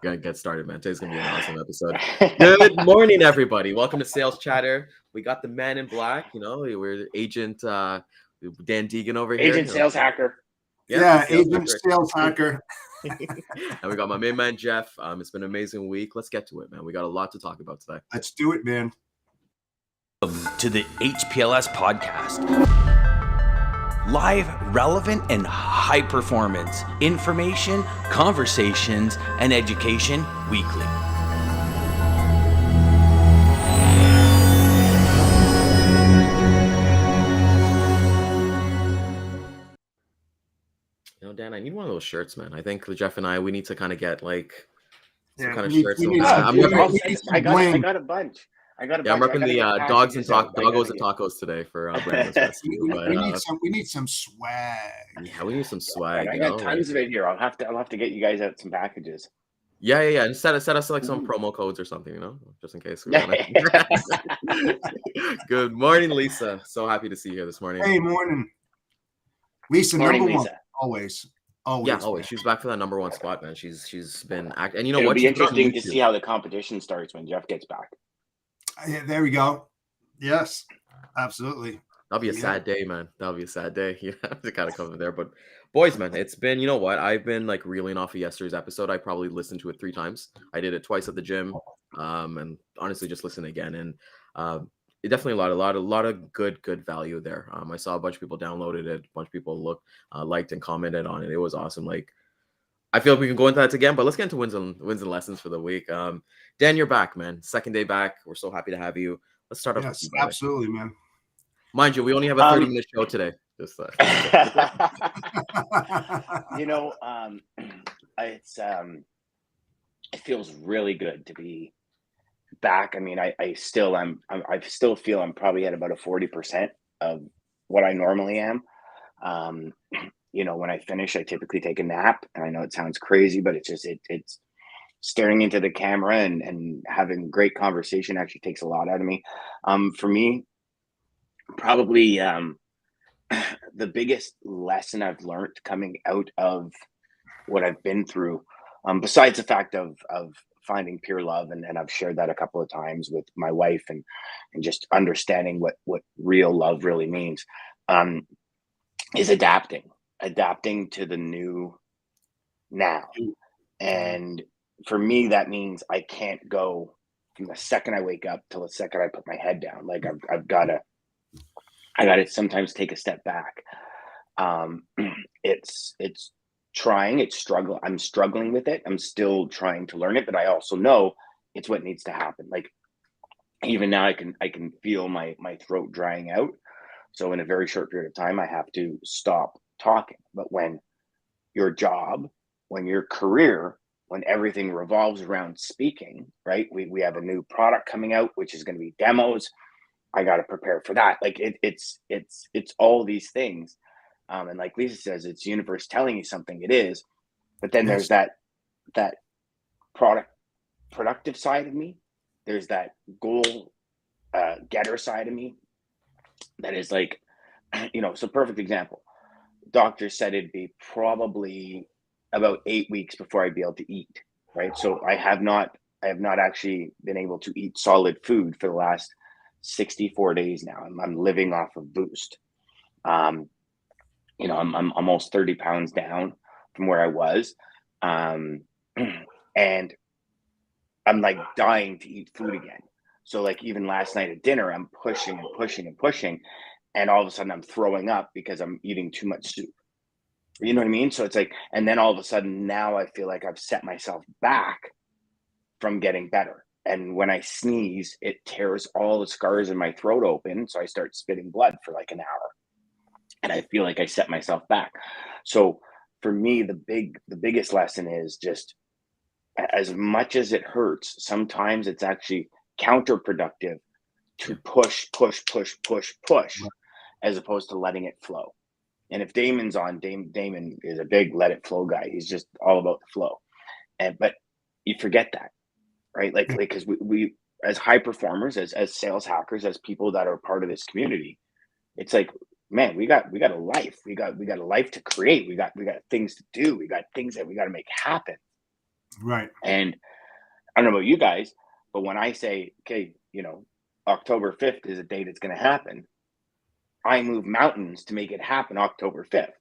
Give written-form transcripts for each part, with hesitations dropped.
Gonna get started, man. Today's gonna be an awesome episode. Good morning, everybody. Welcome to Sales Chatter. We got the man in black. We're Agent Dan Deigan over here. Agent Sales Hacker. Yeah, Agent Sales Hacker. And we got my main man Jeff. It's been an amazing week. Let's get to it, man. We got a lot to talk about today. Let's do it, man. To the HPLS podcast. Live, relevant, and high performance information, conversations, and education weekly. Dan, I need one of those shirts, man. I think Jeff and we need to kind of get like some kind of we shirts. need I got a bunch. I'm repping the doggos and tacos today for brand. We need some swag. Yeah, we need some swag. I got tons of it here. I'll have to get you guys out some packages. Yeah. And set us like some promo codes or something, just in case. Good morning, Lisa. So happy to see you here this morning. Hey, morning. Lisa, Morning, number Lisa. one. Always. Yeah, always. She's back for that number one spot, man. She's been acting. And It'll be interesting to see how the competition starts when Jeff gets back. Yeah, there we go. Yes, absolutely. That'll be a sad day, man. That'll be a sad day. You have to kind of cover there. But boys, man, it's been, I've been like reeling off of yesterday's episode. I probably listened to it 3 times. I did it twice at the gym. And honestly just listen again. And it definitely a lot of good value there. I saw a bunch of people downloaded it, a bunch of people liked and commented on it. It was awesome. Like, I feel like we can go into that again, but let's get into wins and lessons for the week. Dan, you're back, man. Second day back. We're so happy to have you. Let's start off with you. Absolutely, man. Mind you, we only have a 30-minute show today. Just it feels really good to be back. I mean, I still feel I'm probably at about a 40% of what I normally am. When I finish, I typically take a nap, and I know it sounds crazy, but it's staring into the camera and having great conversation actually takes a lot out of me. For me, probably the biggest lesson I've learned coming out of what I've been through, besides the fact of finding pure love, and I've shared that a couple of times with my wife, and just understanding what real love really means, is adapting to the new now. And for me, that means I can't go from the second I wake up till the second I put my head down. Like I gotta sometimes take a step back. It's struggle. I'm struggling with it. I'm still trying to learn it, but I also know it's what needs to happen. Like, even now I can feel my throat drying out. So in a very short period of time, I have to stop talking. But when your job, when your career, when everything revolves around speaking, right? We have a new product coming out, which is going to be demos. I got to prepare for that. Like it's all these things. And like Lisa says, it's universe telling you something. It is. But then there's that productive side of me. There's that goal getter side of me. That is like, so perfect example. Doctor said it'd be probably about 8 weeks before I'd be able to eat, right? So I have not actually been able to eat solid food for the last 64 days now. I'm living off of Boost. I'm almost 30 pounds down from where I was. And I'm like dying to eat food again. So like even last night at dinner, I'm pushing. And all of a sudden I'm throwing up because I'm eating too much soup. You know what I mean? So it's like, and then all of a sudden now I feel like I've set myself back from getting better. And when I sneeze, it tears all the scars in my throat open. So I start spitting blood for like an hour. And I feel like I set myself back. So for me, the biggest lesson is just, as much as it hurts, sometimes it's actually counterproductive to push, as opposed to letting it flow. And if Damon's on, Daman is a big let it flow guy. He's just all about the flow. But you forget that, right? Like, because we as high performers, as sales hackers, as people that are part of this community, it's like, man, we got a life. We got a life to create. We got things to do. We got things that we got to make happen. Right. And I don't know about you guys, but when I say, okay, October 5th is a date it's going to happen, I move mountains to make it happen October 5th.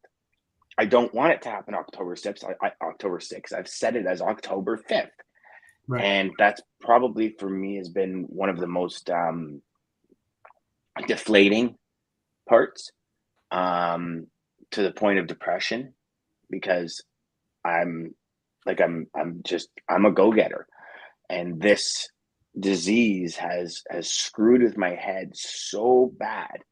I don't want it to happen October 6th. October 6th. I've set it as October 5th. Right. And that's probably for me has been one of the most deflating parts, to the point of depression, because I'm a go-getter, and this disease has screwed with my head so bad,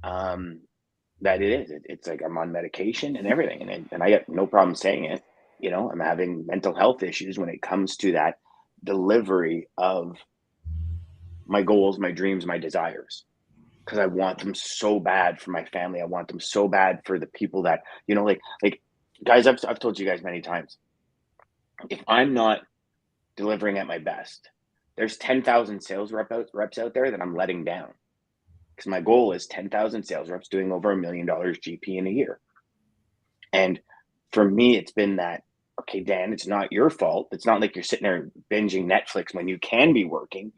that it's like I'm on medication and everything, and I got no problem saying it. I'm having mental health issues when it comes to that delivery of my goals, my dreams, my desires, because I want them so bad for my family. I want them so bad for the people that, like guys, I've told you guys many times, if I'm not delivering at my best, there's 10,000 sales reps out there that I'm letting down, because my goal is 10,000 sales reps doing over $1 million GP in a year. And for me, it's been that, okay, Dan, it's not your fault. It's not like you're sitting there binging Netflix when you can be working.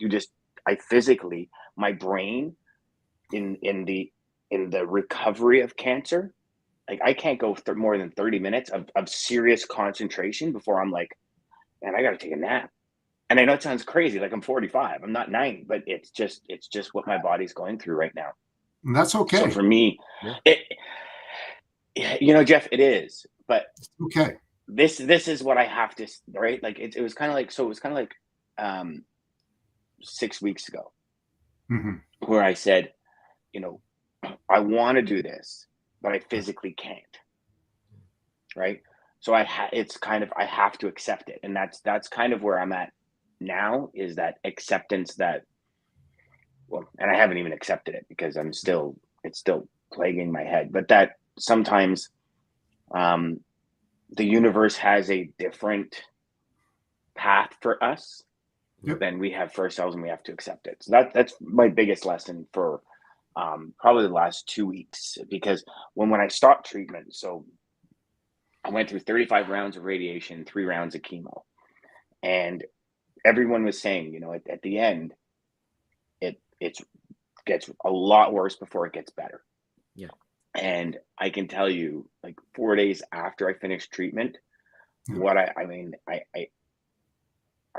I physically, my brain in the recovery of cancer, like I can't go more than 30 minutes of serious concentration before I'm like, man, I got to take a nap. And I know it sounds crazy, like I'm 45, I'm not 90, but it's just what my body's going through right now. And that's okay. So for me, Jeff, it is, but okay. This is what I have to, right? Like it was kind of like 6 weeks ago, where I said, I want to do this, but I physically can't. Right. So I have to accept it. And that's kind of where I'm at now, is that acceptance that, and I haven't even accepted it because it's still plaguing my head, but that sometimes, the universe has a different path for us than we have for ourselves, and we have to accept it. So that's my biggest lesson for probably the last 2 weeks, because when I stopped treatment, so I went through 35 rounds of radiation, 3 rounds of chemo, and everyone was saying, at the end, it gets a lot worse before it gets better. Yeah. And I can tell you, like 4 days after I finished treatment, what I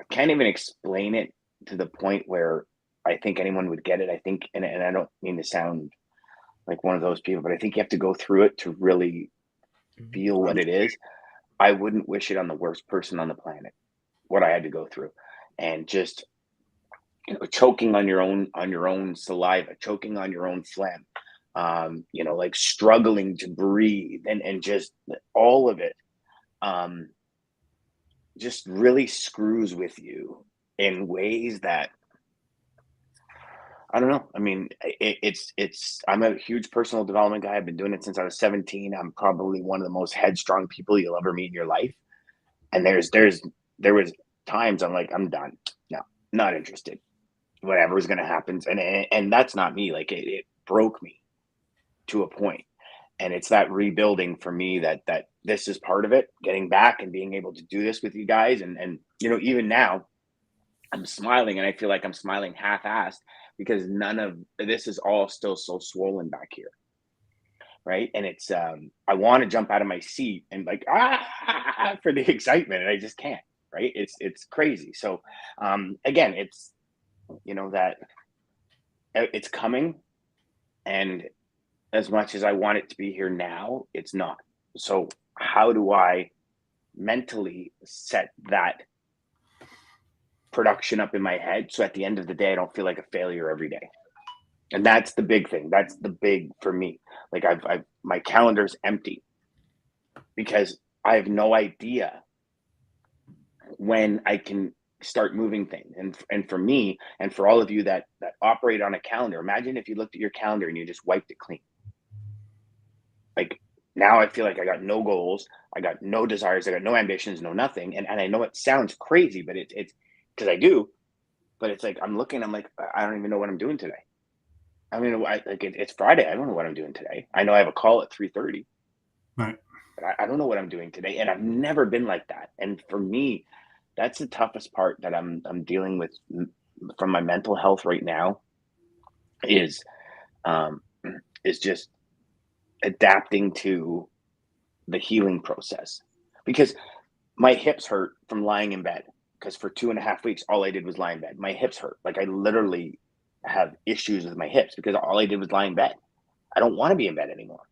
can't even explain it to the point where I think anyone would get it. I think, and I don't mean to sound like one of those people, but I think you have to go through it to really feel what it is. I wouldn't wish it on the worst person on the planet, what I had to go through, and just choking on your own saliva, choking on your own phlegm, like struggling to breathe, and just all of it, just really screws with you in ways that, I don't know. I mean, I'm a huge personal development guy. I've been doing it since I was 17. I'm probably one of the most headstrong people you'll ever meet in your life. And there was times I'm like, I'm done. No, not interested. Whatever's going to happen. And that's not me. Like it broke me to a point. And it's that rebuilding for me that this is part of it, getting back and being able to do this with you guys. And even now I'm smiling, and I feel like I'm smiling half-assed, because none of this is all still so swollen back here. Right. And it's, I want to jump out of my seat and like, for the excitement. And I just can't. Right. It's crazy. So, again, it's, that it's coming, and as much as I want it to be here now, it's not. So how do I mentally set that production up in my head, so at the end of the day, I don't feel like a failure every day? And that's the big thing. That's the big for me. Like my calendar's empty, because I have no idea when I can start moving things. And for me, and for all of you that operate on a calendar, imagine if you looked at your calendar and you just wiped it clean. Like now I feel like I got no goals, I got no desires, I got no ambitions, no nothing. And I know it sounds crazy, but it's because I do, but it's like, I'm looking, I'm like, I don't even know what I'm doing today. I mean, it's Friday. I don't know what I'm doing today. I know I have a call at 3:30. Right. But I don't know what I'm doing today. And I've never been like that. And for me, that's the toughest part that I'm dealing with from my mental health right now is um, is just adapting to the healing process because my hips hurt from lying in bed because for 2.5 weeks all I did was lie in bed. My hips hurt. Like I literally have issues with my hips because all I did was lie in bed. I don't want to be in bed anymore.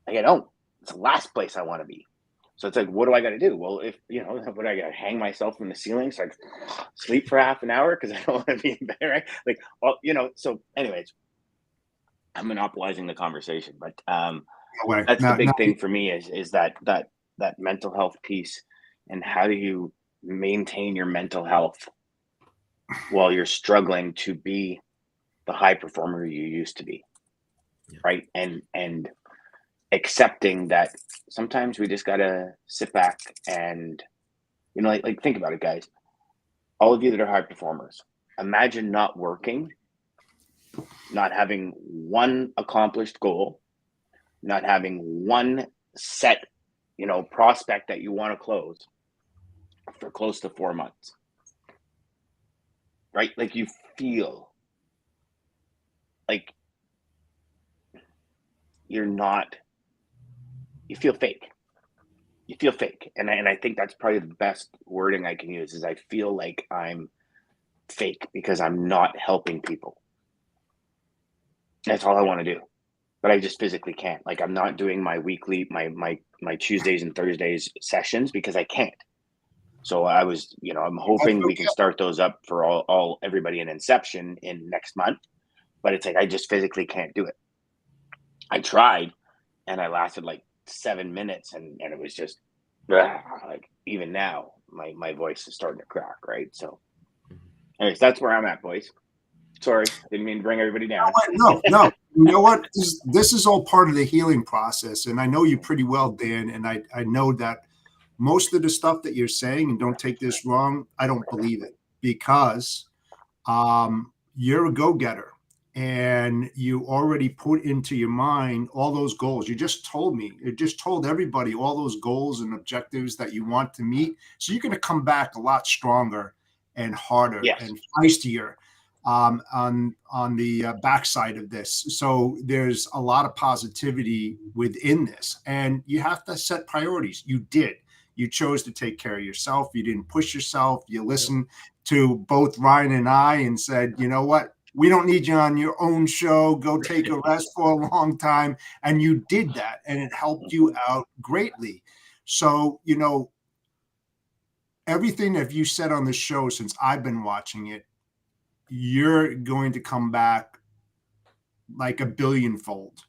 Like I don't. It's the last place I want to be. So it's like, what do I got to do? Well, if what do I got to hang myself from the ceiling so I can sleep for half an hour because I don't want to be in bed, right? Like, well, So, anyways, I'm monopolizing the conversation, but No way. that's the No, no. big thing for me is that mental health piece, and how do you maintain your mental health while you're struggling to be the high performer you used to be, Yeah. right? And accepting that sometimes we just gotta sit back and like think about it, guys. All of you that are high performers, imagine not working, not having one accomplished goal, not having one set, prospect that you want to close for close to 4 months, right? Like you feel like you're not, you feel fake. You feel fake. And I think that's probably the best wording I can use is I feel like I'm fake because I'm not helping people. That's all I want to do. But I just physically can't. Like I'm not doing my weekly, my Tuesdays and Thursdays sessions because I can't. So I'm hoping we can start those up for all everybody in Inception in next month. But it's like I just physically can't do it. I tried and I lasted like 7 minutes and it was just like even now my voice is starting to crack, right? So anyways, that's where I'm at, boys. Sorry, didn't mean to bring everybody down. No. You know what? This is all part of the healing process. And I know you pretty well, Dan. And I know that most of the stuff that you're saying, and don't take this wrong, I don't believe it because you're a go-getter and you already put into your mind all those goals. You just told me, you just told everybody all those goals and objectives that you want to meet. So you're going to come back a lot stronger and harder and feistier on the backside of this. So there's a lot of positivity within this, and you have to set priorities. You did. You chose to take care of yourself. You didn't push yourself. You listened to both Ryan and I and said, you know what? We don't need you on your own show. Go take a rest for a long time. And you did that, and it helped you out greatly. So, everything that you said on the show since I've been watching it, you're going to come back like a billionfold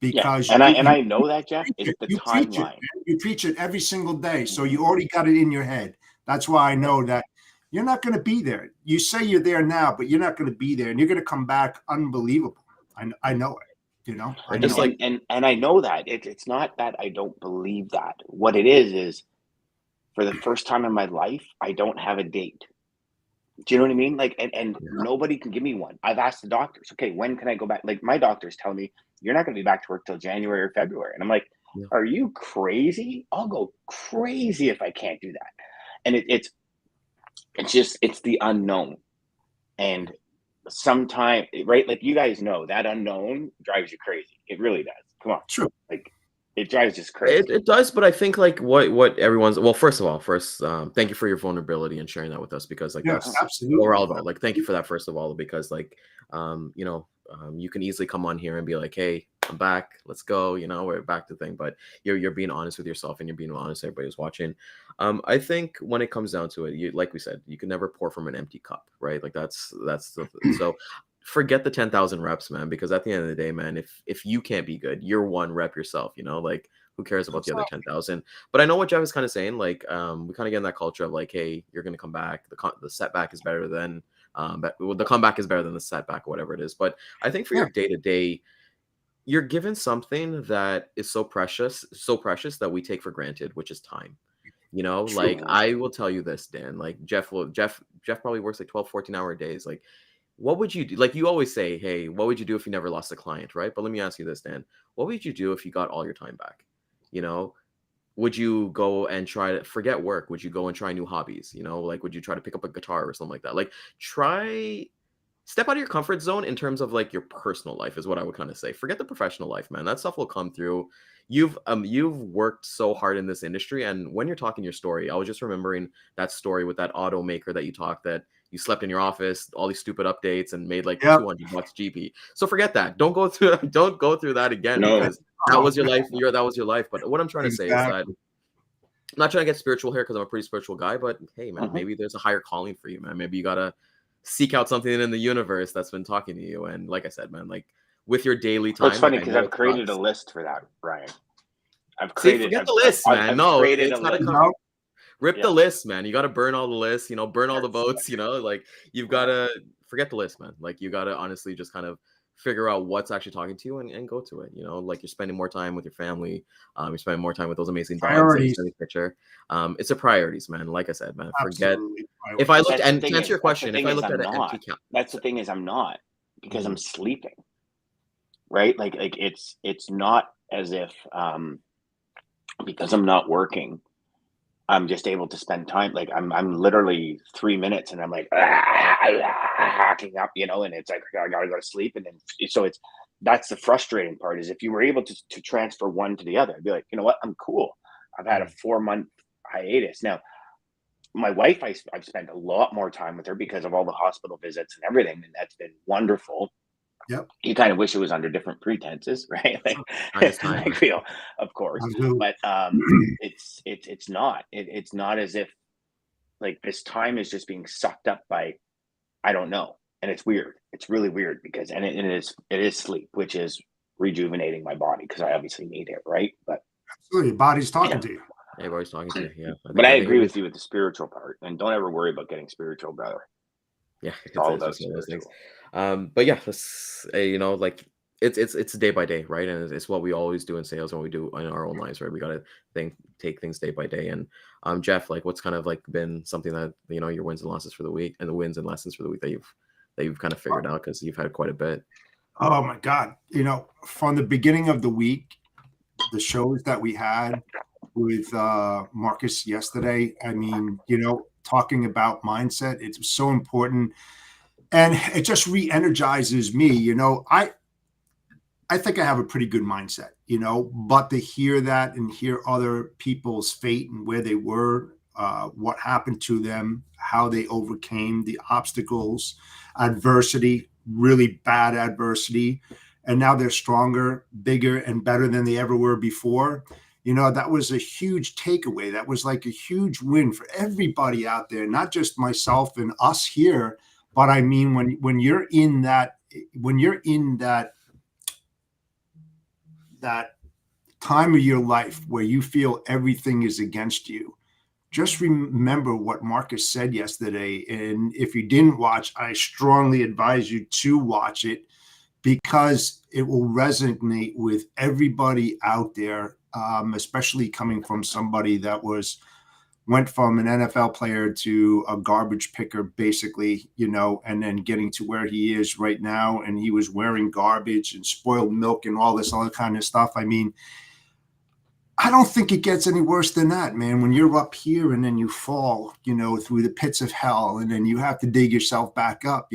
because I know that, Jeff. It's the timeline. You preach it every single day. So you already got it in your head. That's why I know that you're not going to be there. You say you're there now, but you're not going to be there, and you're going to come back unbelievable. I know it. And I know that it's not that I don't believe that. What it is for the first time in my life, I don't have a date. Do you know what I mean? Like, and nobody can give me one. I've asked the doctors, okay, when can I go back? Like my doctors tell me you're not going to be back to work till January or February. And I'm like, are you crazy? I'll go crazy if I can't do that. And it's the unknown. And sometimes, right? Like you guys know that unknown drives you crazy. It really does. Come on. True. Like it drives us crazy. It does, but I think like what everyone's first, thank you for your vulnerability and sharing that with us because that's absolutely what we're all about. Like, thank you for that first of all, because you can easily come on here and be like, hey, I'm back, let's go, we're back to thing. But you're being honest with yourself and you're being honest with everybody who's watching. I think when it comes down to it, like we said, you can never pour from an empty cup, right? Like that's so. Forget the 10,000 reps, man, because at the end of the day, man, if you can't be good, you're one rep yourself, like who cares about the other 10,000? But I know what Jeff is kind of saying. Like, we kind of get in that culture of like, hey, you're going to come back. The setback is better than, the comeback is better than the setback or whatever it is. But I think for your day to day, you're given something that is so precious that we take for granted, which is time. Like I will tell you this, Dan, like Jeff probably works like 12, 14-hour days. Like, what would you do? Like you always say, hey, what would you do if you never lost a client, right? But let me ask you this, Dan. What would you do if you got all your time back? would you go and try to forget work? Would you go and try new hobbies? You know, like would you try to pick up a guitar or something like that? Like try step out of your comfort zone in terms of like your personal life is what I would kind of say. Forget the professional life, man. That stuff will come through. You've worked so hard in this industry, and when you're talking your story, I was just remembering that story with that automaker that you talked that you slept in your office, all these stupid updates, and made like Yep. $200 GP. So forget that. Don't go through don't go through that again No. because that was your life. That was your life. But what I'm trying to say is that Exactly. I'm not trying to get spiritual here because I'm a pretty spiritual guy, but hey, man, Mhm. maybe there's a higher calling for you, man. Maybe you gotta seek out something in the universe that's been talking to you. And like I said, man, like with your daily Well, it's time, like funny I because know I've it created a sucks. list for that, Brian. I've See, created. forget the list, man. I've No, created a it's gotta list. You come. know, Rip the Yeah. list, man. You gotta burn all the lists, you know, burn all the Yes. boats, you know, like you've Yeah. gotta forget the list, man. Like you gotta honestly just kind of figure out what's actually talking to you and go to it. You know, like you're spending more time with your family, you're spending more time with those amazing dogs that you priorities. sent me a picture. It's a priorities, man. Like I said, man, forget Absolutely. if I But looked that's the and to thing answer is. your That's the question, if thing I is. looked at I'm an empty not. couch, That's the thing is. I'm not because I'm Mhm. sleeping. Right. Like it's not as if because I'm not working. I'm just able to spend time. Like I'm literally 3 minutes, and I'm like hacking up, and it's like I gotta go to sleep, and then so that's the frustrating part is if you were able to transfer one to the other, I'd be like, you know what, I'm cool. I've had a Mm. 4 month hiatus now. My wife, I've spent a lot more time with her because of all the hospital visits and everything, and that's been wonderful. Yep. You kind of wish it was under different pretenses, right? Like, Time is time, like man. of course, Absolutely. but it's not. It's not as if like this time is just being sucked up by I don't know, and it's weird. It's really weird because it is sleep, which is rejuvenating my body because I obviously need it, right? But Absolutely. Your body's talking yeah, to you. Everybody's talking to you. Yeah, but I I think it agree is. with you with the spiritual part, and don't ever worry about getting spiritual, brother. Yeah, It's it's all it's about just one of those things. spiritual. But yeah, you know, like it's day by day, right? And it's what we always do in sales and what we do in our own lives, right? We gotta take things day by day. And Jeff, like what's kind of like been something that you know your wins and losses for the week and the wins and lessons for the week that you've kind of figured out because you've had quite a bit. Oh my God. From the beginning of the week, the shows that we had with Marcus yesterday, I mean, talking about mindset, it's so important. And it just re-energizes me. I think I have a pretty good mindset, but to hear that and hear other people's fate and where they were, what happened to them, how they overcame the obstacles, adversity, really bad adversity, and now they're stronger, bigger, and better than they ever were before. That was a huge takeaway. That was like a huge win for everybody out there, not just myself and us here, but I mean, when you're in that time of your life where you feel everything is against you, just remember what Marcus said yesterday. And if you didn't watch, I strongly advise you to watch it because it will resonate with everybody out there, especially coming from somebody that went from an NFL player to a garbage picker, basically, and then getting to where he is right now. And he was wearing garbage and spoiled milk and all this other kind of stuff. I mean, I don't think it gets any worse than that, man. When you're up here and then you fall, through the pits of hell, and then you have to dig yourself back up,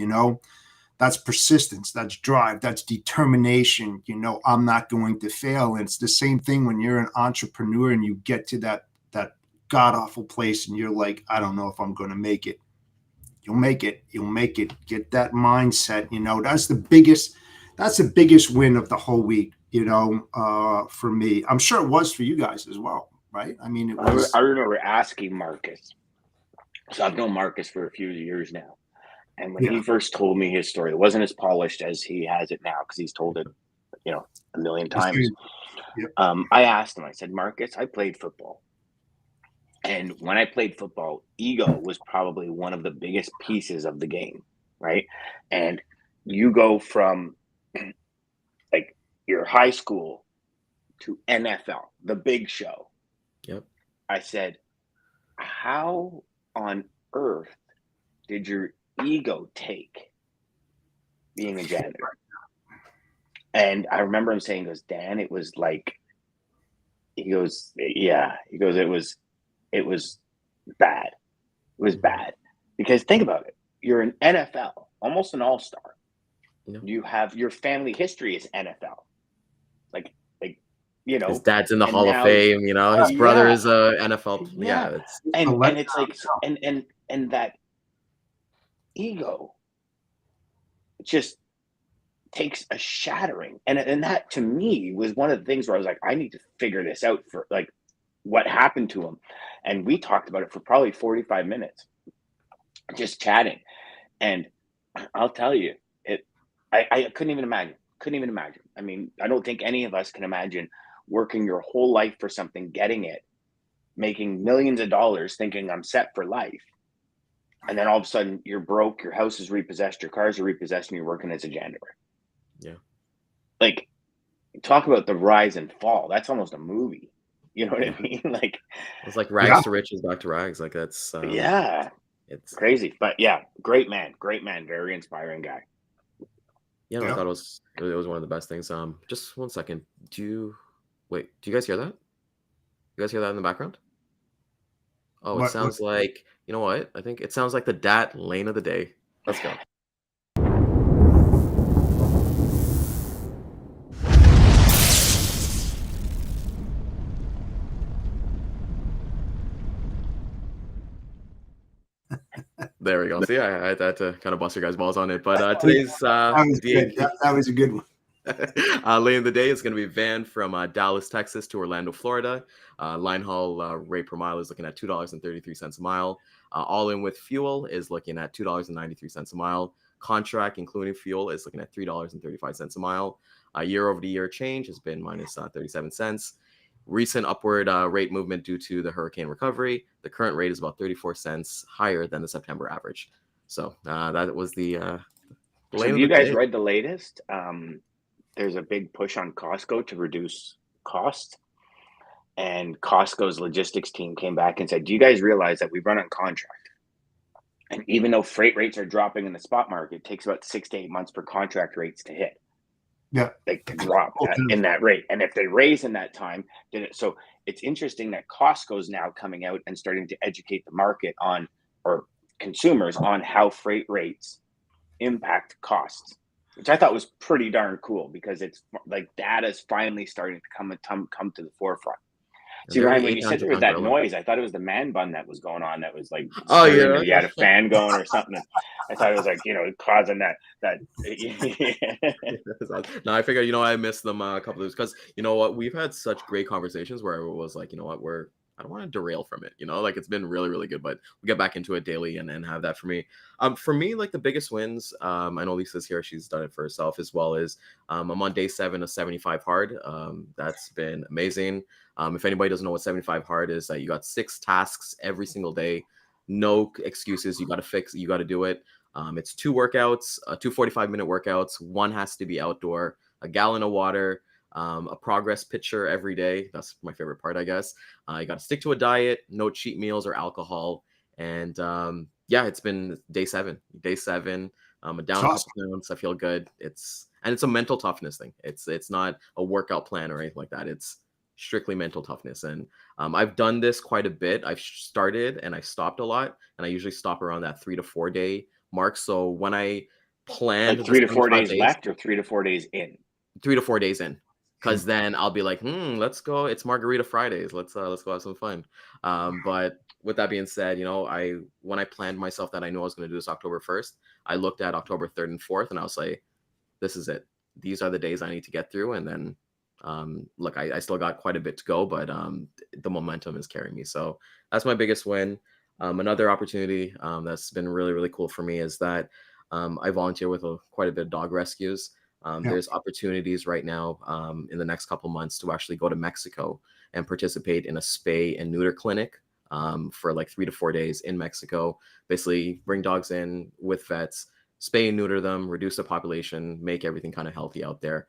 that's persistence, that's drive, that's determination. I'm not going to fail. And it's the same thing when you're an entrepreneur and you get to that god awful place and you're like, I don't know if I'm going to make it. You'll make it. You'll make it. Get that mindset. That's the biggest win of the whole week, for me. I'm sure it was for you guys as well, right? I mean, it I was. remember asking Marcus. So I've known Marcus for a few years now. And when Yeah. he first told me his story, it wasn't as polished as he has it now because he's told it, a million times. Yep. I asked him, I said, Marcus, I played football. And when I played football, ego was probably one of the biggest pieces of the game, right? And you go from like your high school to NFL, the big show. Yep. I said, how on earth did your ego take being a janitor? And I remember him saying, he goes, Dan, it was like He goes, yeah. He goes, it was bad. It was bad because think about it. You're an NFL, almost an all-star. Yeah. You have your family history is NFL. Like, you His know, dad's in the and Hall of now, Fame. You know, his brother yeah, is a NFL. yeah, Yeah, it's and it's like, and that ego just takes a shattering, and that to me was one of the things where I was like, I need to figure this out for like what happened to him, and we talked about it for probably 45 minutes, just chatting, and I'll tell you, I couldn't even imagine. Couldn't even imagine. I mean, I don't think any of us can imagine working your whole life for something, getting it, making millions of dollars, thinking I'm set for life. And then all of a sudden you're broke, your house is repossessed, your cars are repossessed, and you're working as a janitor. yeah. Like, talk about the rise and fall. That's almost a movie. You know what I mean? Like, It's like rags to riches, back to rags. Like that's yeah, it's crazy. But yeah, great man, very inspiring guy. yeah. No, I thought it was one of the best things. Just one second. Do you guys hear that? You guys hear that in the background? Oh, it What? sounds like, you know what? I think it sounds like the DAT lane of the day. Let's go. There we go. See, I had to kind of bust your guys' balls on it. But today's That was good. That was a good one. lane of the day is going to be van from Dallas, Texas to Orlando, Florida. Line haul rate per mile is looking at $2.33 a mile. All in with fuel is looking at $2.93 a mile. Contract, including fuel, is looking at $3.35 a mile. Year over the year change has been minus 37 cents. Recent upward rate movement due to the hurricane recovery. The current rate is about 34 cents higher than the September average. So that was the So lane have of you the guys day. read the latest? There's a big push on Costco to reduce cost. And Costco's logistics team came back and said, do you guys realize that we run on contract? And even though freight rates are dropping in the spot market, it takes about 6 to 8 months for contract rates to hit. Yeah. Like to drop in that rate. And if they raise in that time, then so it's interesting that Costco's now coming out and starting to educate the market on, or consumers on, how freight rates impact costs, which I thought was pretty darn cool because it's like data's finally starting to come to the forefront. And See, they're Ryan, when 8 you times said a there was pound that gorilla. noise, I thought it was the man bun that was going on. That was like Oh stirring, yeah. or you had a fan going or something. I thought it was like, causing that. No, I figured, I missed them a couple of those because you know what, we've had such great conversations where it was like, you know what, I don't want to derail from it, like it's been really, really good, but we'll get back into it daily and have that for me. For me, like the biggest wins, I know Lisa's here, she's done it for herself as well as I'm on day 7 of 75 hard. That's been amazing. If anybody doesn't know what 75 hard is, that you got 6 tasks every single day, no excuses, you got to do it. It's 2 workouts, 2 45-minute workouts. One has to be outdoor, a gallon of water, a progress picture every day. That's my favorite part, I guess. You got to stick to a diet, no cheat meals or alcohol. And yeah, it's been day 7. I'm down a couple pounds. I feel good. It's a mental toughness thing. It's not a workout plan or anything like that. It's strictly mental toughness. And I've done this quite a bit. I've started and I stopped a lot. And I usually stop around that 3 to 4 day mark. So when I planned like the 3 to 4 75 days left or 3 to 4 days in? 3 to 4 days in, because then I'll be like, let's go. It's Margarita Fridays. Let's go have some fun. But with that being said, when I planned myself that I knew I was going to do this October 1st, I looked at October 3rd and 4th, and I was like, this is it. These are the days I need to get through. And then, look, I still got quite a bit to go, but the momentum is carrying me. So that's my biggest win. Another opportunity that's been really, really cool for me is that I volunteer with quite a bit of dog rescues. There's opportunities right now in the next couple months to actually go to Mexico and participate in a spay and neuter clinic for like 3 to 4 days in Mexico. Basically, bring dogs in with vets, spay and neuter them, reduce the population, make everything kind of healthy out there.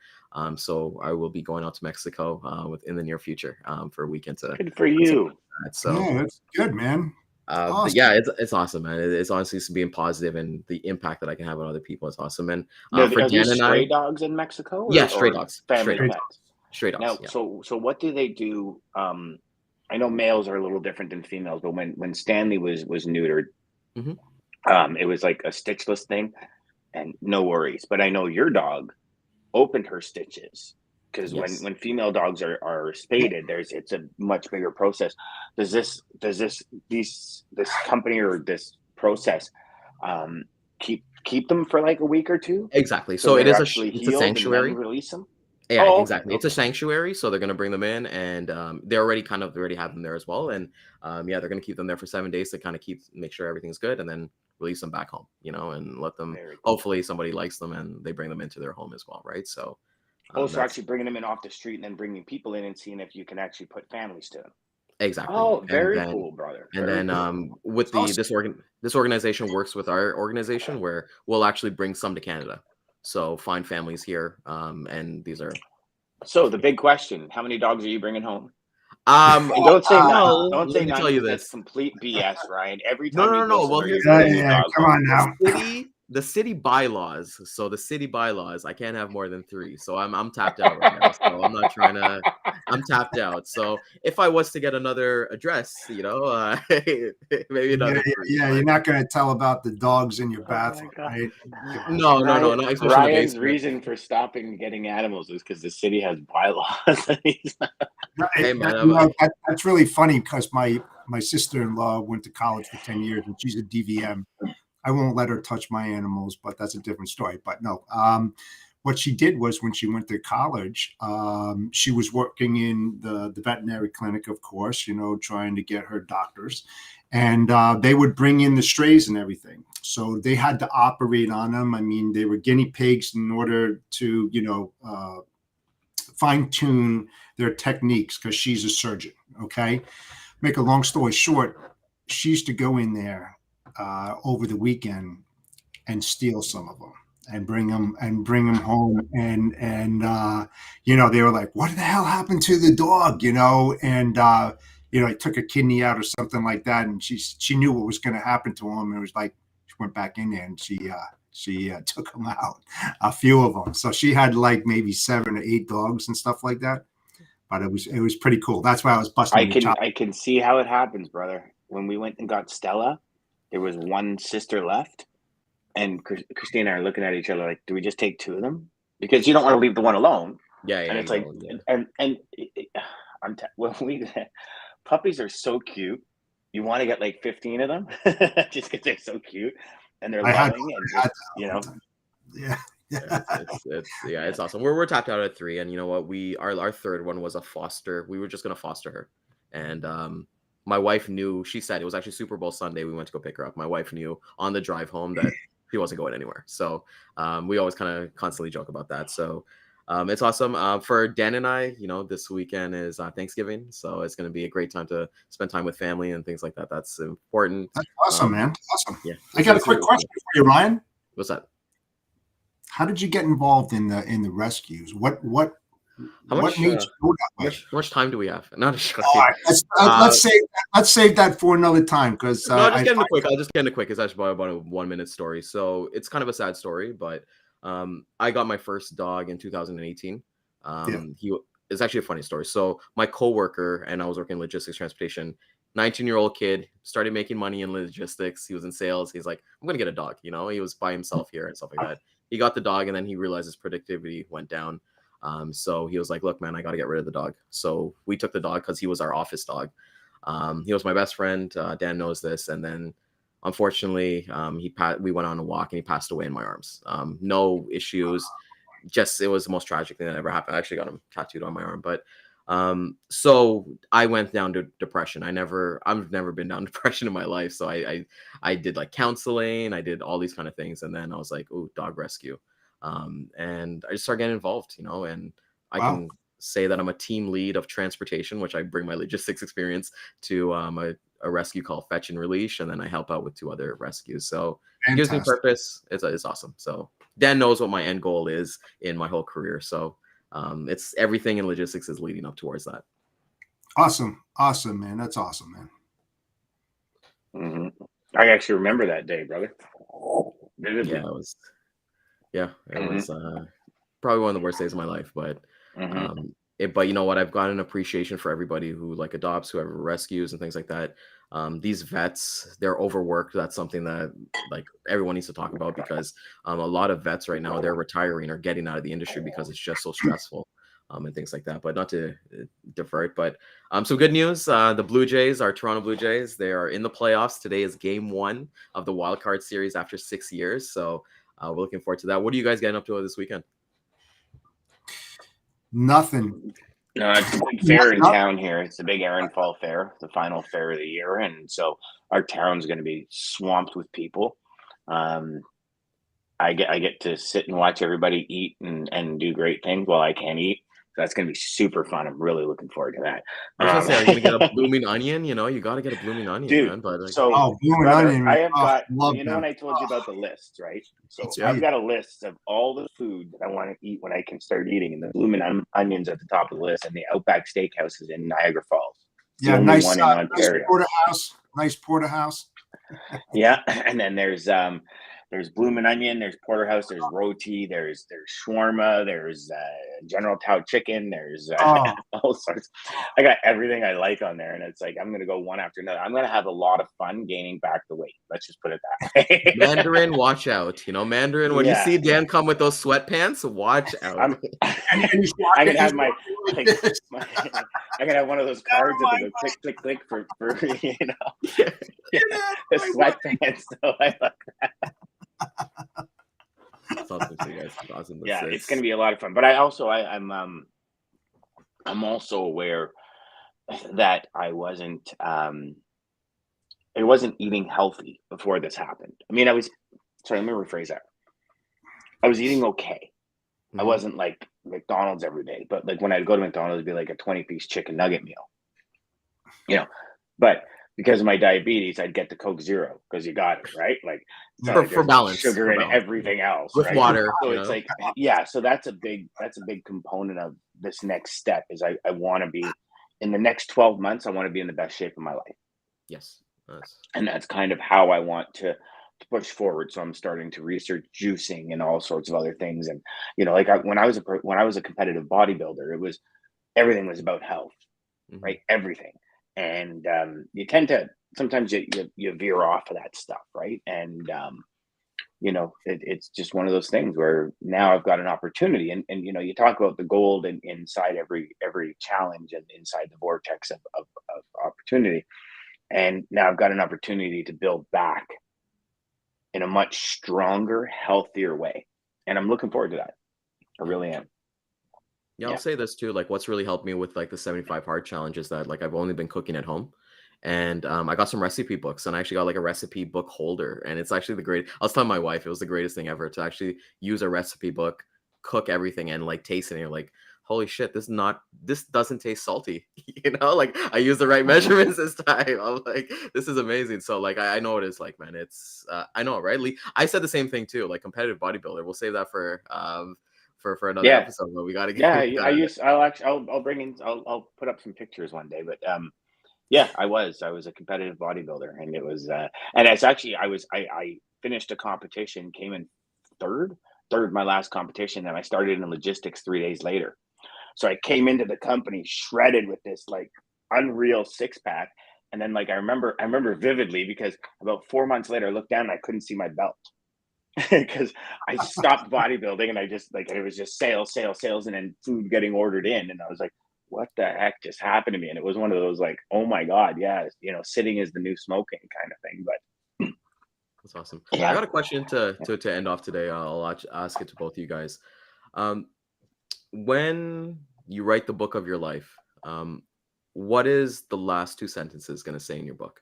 So I will be going out to Mexico in the near future for a weekend. Good for you. So yeah, that's good, man. But Awesome. yeah, it's awesome, man. It's honestly being positive, and the impact that I can have on other people is awesome. And Now, for are Dan these and stray I, dogs in Mexico? yeah, stray or dogs, family stray pets? Stray dogs. Now, Yeah. so what do they do? I know males are a little different than females, but when Stanley was neutered, Hmm. it was like a stitchless thing, and no worries. But I know your dog opened her stitches because Yes. when female dogs are spaded, it's a much bigger process. Does this company or this process um, keep them for like a week or two Exactly. so So they're actually it's a healed and then sanctuary. release them? Yeah, Oh, okay, exactly. It's a okay. sanctuary, so they're gonna bring them in, and they already have them there as well, and yeah, they're gonna keep them there for 7 days to kind of make sure everything's good, and then release them back home, and let them. Very cool. Hopefully, somebody likes them and they bring them into their home as well, right? So Oh, so that's actually bringing them in off the street and then bringing people in and seeing if you can actually put families to them. exactly, Oh, very cool, brother. Very cool. with It's awesome. this organization works with our organization where we'll actually bring some to Canada, so find families here, and these are So the big question: how many dogs are you bringing home? And don't say none. well, Don't let say me none tell you because that's this. complete BS, Ryan. Every No, time no, you no, go no. Well, somewhere, here's you're the Yeah, bringing thing. new yeah, dogs come home. on now. The city bylaws, I can't have more than 3. So I'm tapped out right now. So I'm not trying to. I'm tapped out. So if I was to get another address, maybe Yeah, another yeah, 3. yeah. You're But not going to tell about the dogs in your Oh my bathroom, god. right? Come on. no, no, no, Ryan, not especially in the Ryan's basement. reason for stopping getting animals is because the city has bylaws. No, Hey, man, that's really funny because my sister-in-law went to college for 10 years and she's a DVM. I won't let her touch my animals, but that's a different story. But no, what she did was when she went to college, she was working in the veterinary clinic, of course, trying to get her doctors. And they would bring in the strays and everything. So they had to operate on them. I mean, they were guinea pigs in order to, fine tune their techniques because she's a surgeon. Okay. Make a long story short, she used to go in there over the weekend and steal some of them and bring them home and they were like, what the hell happened to the dog, and he took a kidney out or something like that, and she knew what was going to happen to him. It was like she went back in there and she took them out, a few of them. So she had like maybe 7 or 8 dogs and stuff like that, but it was pretty cool. That's why I was busting I your can chops. I can see how it happens, brother. When we went and got Stella, there was one sister left, and Christine and I are looking at each other like, do we just take 2 of them? Because you don't want to leave the one alone. yeah, And yeah, it's you like, don't, yeah. when we puppies are so cute. You want to get like 15 of them just because they're so cute and they're I had, loving and I had just yeah. Yeah, it's awesome. We're tapped out at 3, and you know what? Our third one was a foster. We were just gonna foster her, and my wife knew. She said it was actually Super Bowl Sunday. We went to go pick her up. My wife knew on the drive home that she wasn't going anywhere. So we always kind of constantly joke about that. So it's awesome. For Dan and I, this weekend is Thanksgiving, so it's gonna be a great time to spend time with family and things like that. That's important. That's awesome, man. Awesome. Yeah, I got a it's quick really cool. question for you, Ryan. What's that? How did you get involved in the rescues? What How what much? made you go that way? How much time do we have? Not just All joking. right, Uh, let's save that for another time because No, I'll just get into quick. I'll just get into quick. It's actually about a 1 minute story. So it's kind of a sad story, but I got my first dog in 2018. yeah. It's actually a funny story. So my coworker and I was working in logistics transportation. 19-year-old kid started making money in logistics. He was in sales. He's like, I'm gonna get a dog. He was by himself here and stuff like that. He got the dog, and then he realized his productivity went down. So he was like, look, man, I got to get rid of the dog. So we took the dog because he was our office dog. He was my best friend. Dan knows this. And then, unfortunately, we went on a walk and he passed away in my arms. No issues. Just it was the most tragic thing that ever happened. I actually got him tattooed on my arm. But so I went down to depression. I've never been down depression in my life. So I did like counseling. I did all these kind of things. And then I was like, oh, dog rescue. And I just started getting involved, and I Wow. can say that I'm a team lead of transportation, which I bring my logistics experience to a rescue called Fetch and Release, and then I help out with 2 other rescues. So it gives me Fantastic. purpose. It's awesome. So Dan knows what my end goal is in my whole career. So it's everything in logistics is leading up towards that. Awesome, man. That's awesome, man. Mm-hmm. I actually remember that day, brother. Vividly. Yeah, it was probably one of the worst days of my life, but Mm-hmm. but you know what? I've got an appreciation for everybody who like adopts, whoever rescues, and things like that. These vets, they're overworked. That's something that like everyone needs to talk about because a lot of vets right now they're retiring or getting out of the industry because it's just so stressful. And things like that. But not to divert, but some good news. The Blue Jays, our Toronto Blue Jays, they are in the playoffs. Today is game 1 of the wild card series after 6 years. So we're looking forward to that. What are you guys getting up to this weekend? Nothing. No, it's a big fair in town here. It's the big Erin Fall Fair, the final fair of the year, and so our town's going to be swamped with people. I get to sit and watch everybody eat and do great things while I can't eat. So that's going to be super fun. I'm really looking forward to that. I was gonna say, are you gonna get a blooming onion? You know, you got to get a blooming onion, Dude, man. But like, so blooming brother, onion. I have got, love you know, them. when I told you about the list, right? So That's I've right. got a list of all the food that I want to eat when I can start eating, and the blooming onions at the top of the list, and the Outback Steakhouse is in Niagara Falls. It's the only one in Ontario. Nice porterhouse. Yeah, and then there's bloomin' onion, there's porterhouse, there's roti, there's shawarma, there's General Tao chicken, there's all sorts. I got everything I like on there, and it's like I'm gonna go one after another. I'm gonna have a lot of fun gaining back the weight. Let's just put it that way. Mandarin, watch out. You know, Mandarin, when you see Dan come with those sweatpants, watch out. I'm gonna have I'm gonna have one of those cards that they go click, click, click for you know, the sweatpants. So I like that. Something to you guys. Awesome. Yeah, it's gonna be a lot of fun. But I'm also aware that I wasn't eating healthy before this happened. I mean, let me rephrase that. I was eating okay. I wasn't like McDonald's every day, but like when I'd go to McDonald's, it'd be like a 20-piece chicken nugget meal. You know, but because of my diabetes, I'd get the Coke Zero because you got it, right? Like for balance, sugar and everything else with right? water. So it's like, yeah. So that's a big component of this next step. Is I want to be in the next 12 months. I want to be in the best shape of my life. Yes, and that's kind of how I want to push forward. So I'm starting to research juicing and all sorts of other things. And you know, like when I was a competitive bodybuilder, everything was about health, right? Everything. And you tend to sometimes you veer off of that stuff, right? And you know, it's just one of those things where now I've got an opportunity, and you know, you talk about the gold inside every challenge and inside the vortex of opportunity, and now I've got an opportunity to build back in a much stronger, healthier way, and I'm looking forward to that. I really am. Yeah, I'll say this too. Like, what's really helped me with like the 75 hard challenge is that like I've only been cooking at home, and I got some recipe books, and I actually got like a recipe book holder, and it's actually I was telling my wife it was the greatest thing ever to actually use a recipe book, cook everything, and like taste it. And you're like, holy shit, this doesn't taste salty. You know, like I used the right measurements this time. I'm like, this is amazing. So like I know what it's like, man. It's I know, right? I said the same thing too. Like competitive bodybuilder. We'll save that for another episode, but we got to get. I'll put up some pictures one day, but yeah, I was a competitive bodybuilder, and it was and it's actually I finished a competition, came in third my last competition, and I started in logistics 3 days later. So I came into the company shredded with this like unreal 6-pack, and then like I remember vividly because about 4 months later I looked down and I couldn't see my belt. Because I stopped bodybuilding, and I just like it was just sales, and then food getting ordered in, and I was like, "What the heck just happened to me?" And it was one of those like, "Oh my god, yeah, you know, sitting is the new smoking" kind of thing. But that's awesome. Yeah. I got a question to end off today. I'll ask it to both of you guys. When you write the book of your life, what is the last 2 sentences going to say in your book?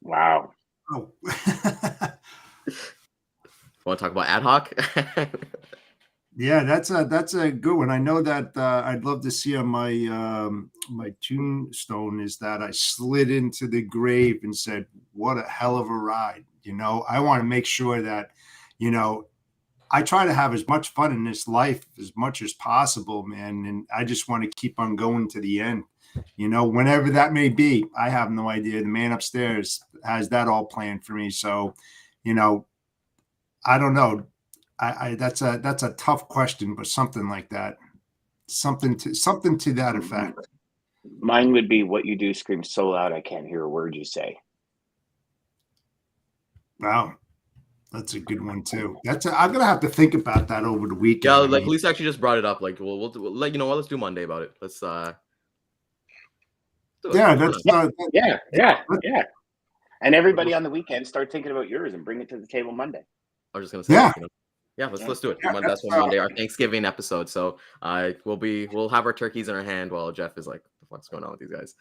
Wow. Oh. Want to talk about ad hoc? Yeah, that's a good one. I know that I'd love to see on my tombstone is that I slid into the grave and said, "What a hell of a ride!" You know, I want to make sure that, you know, I try to have as much fun in this life as much as possible, man, and I just want to keep on going to the end. You know, whenever that may be, I have no idea. The man upstairs has that all planned for me. So, you know, I don't know. That's a tough question, but something like that, something to that effect. Mine would be, what you do screams so loud I can't hear a word you say. Wow, that's a good one too. I'm gonna have to think about that over the weekend. Yeah, like Lisa actually just brought it up. Like, we'll like, you know what? Let's do Monday about it. Let's yeah, that's yeah. And everybody on the weekend start thinking about yours and bring it to the table Monday. I was just gonna say, Yeah. you know, yeah, let's do it. Yeah, That's what Monday, our Thanksgiving episode. So we'll have our turkeys in our hand while Jeff is like, the fuck's going on with these guys?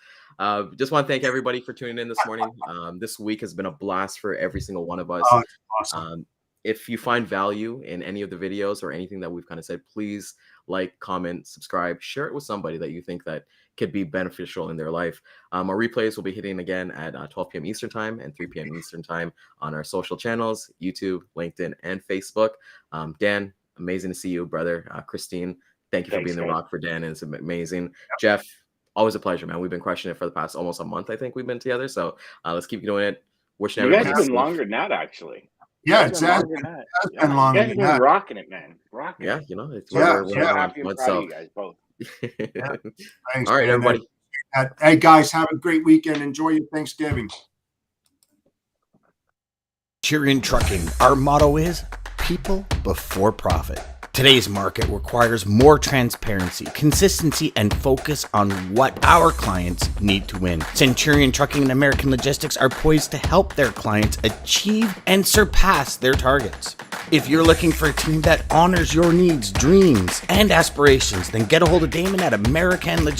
Just want to thank everybody for tuning in this morning. This week has been a blast for every single one of us. Oh, it's awesome. If you find value in any of the videos or anything that we've kind of said, please like, comment, subscribe, share it with somebody that you think that could be beneficial in their life. Our replays will be hitting again at 12 p.m. Eastern time and 3 p.m. Eastern time on our social channels, YouTube, LinkedIn, and Facebook. Dan, amazing to see you, brother. Christine, thank you for being the rock for Dan, and it's amazing. Yep. Jeff, always a pleasure, man. We've been crushing it for the past almost a month. I think we've been together, so let's keep doing it. Wishing you guys have been longer than that, actually. Yeah, exactly. You guys have been rocking it, man. Rocking yeah, it. you know, it's we're happy and proud of you guys both. Yeah. Thanks, all right, man. everybody. Hey, guys, have a great weekend. Enjoy your Thanksgiving. Centurion Trucking, our motto is people before profit. Today's market requires more transparency, consistency, and focus on what our clients need to win. Centurion Trucking and American Logistics are poised to help their clients achieve and surpass their targets. If you're looking for a team that honors your needs, dreams, and aspirations, then get a hold of Daman at American Logistics.